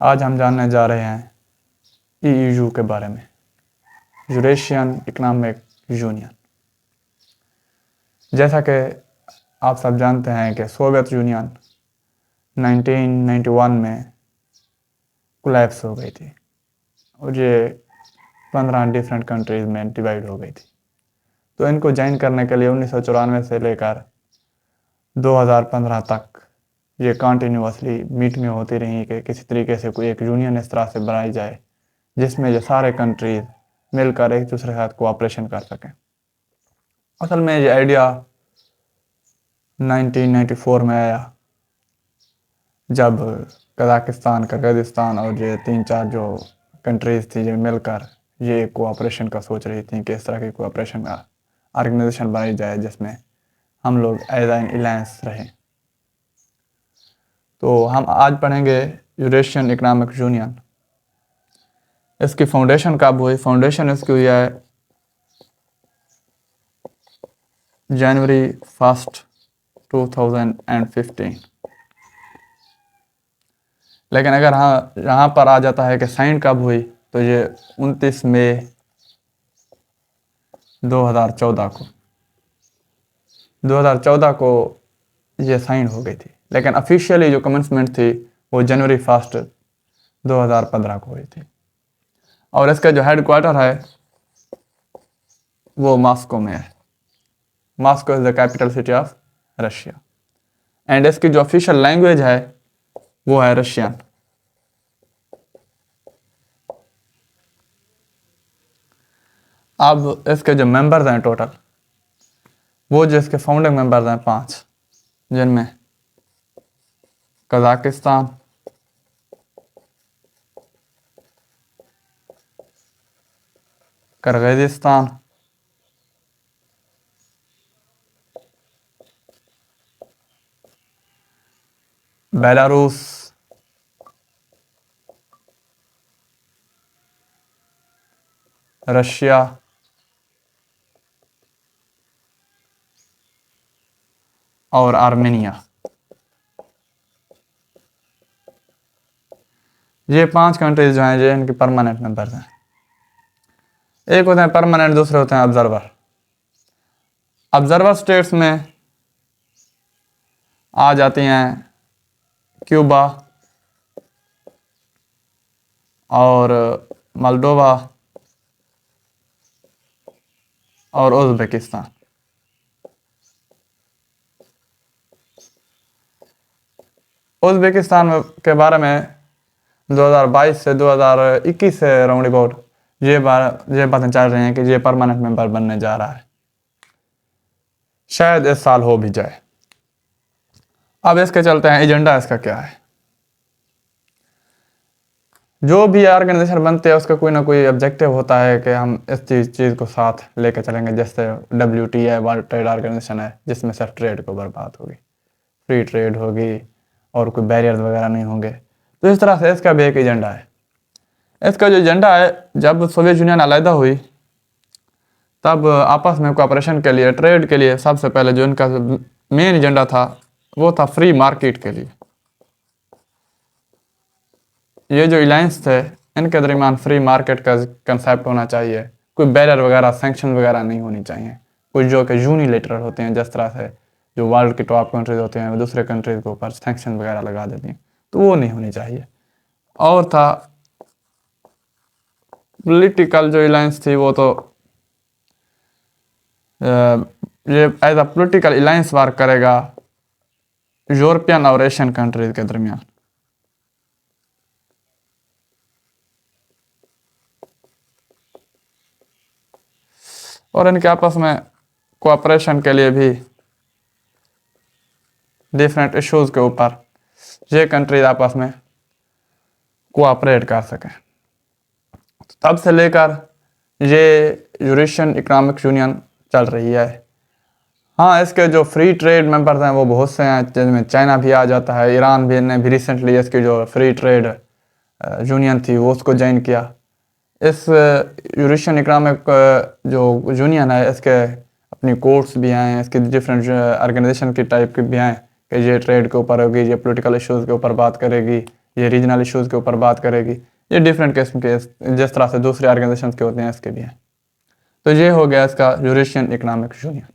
आज हम जानने जा रहे हैं ईयू के बारे में, यूरेशियन इकोनॉमिक यूनियन। जैसा कि आप सब जानते हैं कि सोवियत यूनियन 1991 में कोलैप्स हो गई थी और ये 15 डिफरेंट कंट्रीज़ में डिवाइड हो गई थी। तो इनको ज्वाइन करने के लिए 1994 से लेकर 2015 तक ये कंटिन्यूसली मीटिंगें होती रहीं कि किसी तरीके से कोई एक यूनियन इस तरह से बनाई जाए जिसमें ये सारे कंट्रीज मिलकर एक दूसरे के साथ कोऑपरेशन कर सकें। असल में ये आइडिया 1994 में आया जब कजाकिस्तान, किर्गिस्तान और ये 3-4 जो कंट्रीज़ थी जो मिलकर ये कोऑपरेशन का सोच रही थी कि इस तरह की कोऑपरेशन ऑर्गेनाइजेशन बनाई जाए जिसमें हम लोग एज एन अलायंस रहें। तो हम आज पढ़ेंगे यूरेशियन इकोनॉमिक यूनियन। इसकी फाउंडेशन कब हुई? फाउंडेशन इसकी हुई है जनवरी 1, 2015। लेकिन अगर हाँ यहाँ पर आ जाता है कि साइन कब हुई, तो ये 29 मई 2014 को ये साइन हो गई थी। लेकिन ऑफिशियली जो कमेंसमेंट थी वो जनवरी 1, 2015 को हुई थी। और इसका जो हेड क्वार्टर है वो मॉस्को में है। Moscow is the capital city of Russia. And इसकी जो ऑफिशियल लैंग्वेज है वो है रशियन। अब इसके जो मेंबर्स हैं टोटल, वो जो इसके फाउंडिंग मेंबर्स हैं 5, जिनमें कजाकिस्तान, किर्गिज़स्तान, बेलारूस, रशिया और आर्मेनिया। ये 5 कंट्रीज जो हैं ये इनके परमानेंट मेंबर्स हैं। एक होते हैं परमानेंट, दूसरे होते हैं ऑब्जर्वर। ऑब्जर्वर स्टेट्स में आ जाती हैं क्यूबा और मोल्डोवा और उज़्बेकिस्तान। उज़्बेकिस्तान के बारे में 2022 से 2021 से राउंड अबाउट ये बातें चल रही हैं कि ये परमानेंट मेंबर बनने जा रहा है। शायद इस साल हो भी जाए। अब इसके चलते हैं एजेंडा इसका क्या है। जो भी ऑर्गेनाइजेशन बनते हैं उसका कोई ना कोई ऑब्जेक्टिव होता है कि हम इस चीज़ को साथ लेकर चलेंगे। जैसे WTO वर्ल्ड ट्रेड ऑर्गेनाइजेशन है जिसमें सिर्फ ट्रेड को बर्बाद होगी, फ्री ट्रेड होगी और कोई बैरियर्स वगैरह नहीं होंगे। तो इस तरह से इसका भी एक एजेंडा है। इसका जो एजेंडा है, जब सोवियत यूनियन अलहदा हुई तब आपस में कोऑपरेशन के लिए, ट्रेड के लिए सबसे पहले जो इनका मेन एजेंडा था वो था फ्री मार्केट के लिए। ये जो अलायंस थे इनके दरमियान फ्री मार्केट का कंसेप्ट होना चाहिए, कोई बैरियर वगैरह, सैंक्शन वगैरह नहीं होनी चाहिए। कुछ जो कि यूनिलेटरल होते हैं, जिस तरह से जो वर्ल्ड के टॉप कंट्रीज होते हैं वो दूसरे कंट्रीज के ऊपर सैंक्शन वगैरह लगा देती हैं, तो वो नहीं होनी चाहिए। और था पॉलिटिकल जो अलायंस थी वो तो ये as a political alliance work करेगा यूरोपियन और एशियन कंट्रीज के दरमियान। और इनके आपस में कोऑपरेशन के लिए भी डिफरेंट इश्यूज के ऊपर ये कंट्रीज आपस में कोऑपरेट कर सकें। तब से लेकर ये यूरेशियन इकोनॉमिक यूनियन चल रही है। हाँ, इसके जो फ्री ट्रेड मेंबर्स हैं वो बहुत से हैं, जिनमें चाइना भी आ जाता है। ईरान भी ने भी रिसेंटली इसकी जो फ्री ट्रेड यूनियन थी वो उसको ज्वाइन किया। इस यूरेशियन इकोनॉमिक जो यूनियन है इसके अपनी कोर्ट्स भी हैं, इसके डिफरेंट ऑर्गेनाइजेशन की टाइप के भी हैं कि ये ट्रेड के ऊपर होगी, ये पॉलिटिकल इश्यूज़ के ऊपर बात करेगी, ये रीजनल इश्यूज़ के ऊपर बात करेगी, ये डिफरेंट किस्म के जिस तरह से दूसरे ऑर्गेनाइजेशन के होते हैं इसके भी हैं। तो ये हो गया इसका यूरेशियन इकोनॉमिक यूनियन।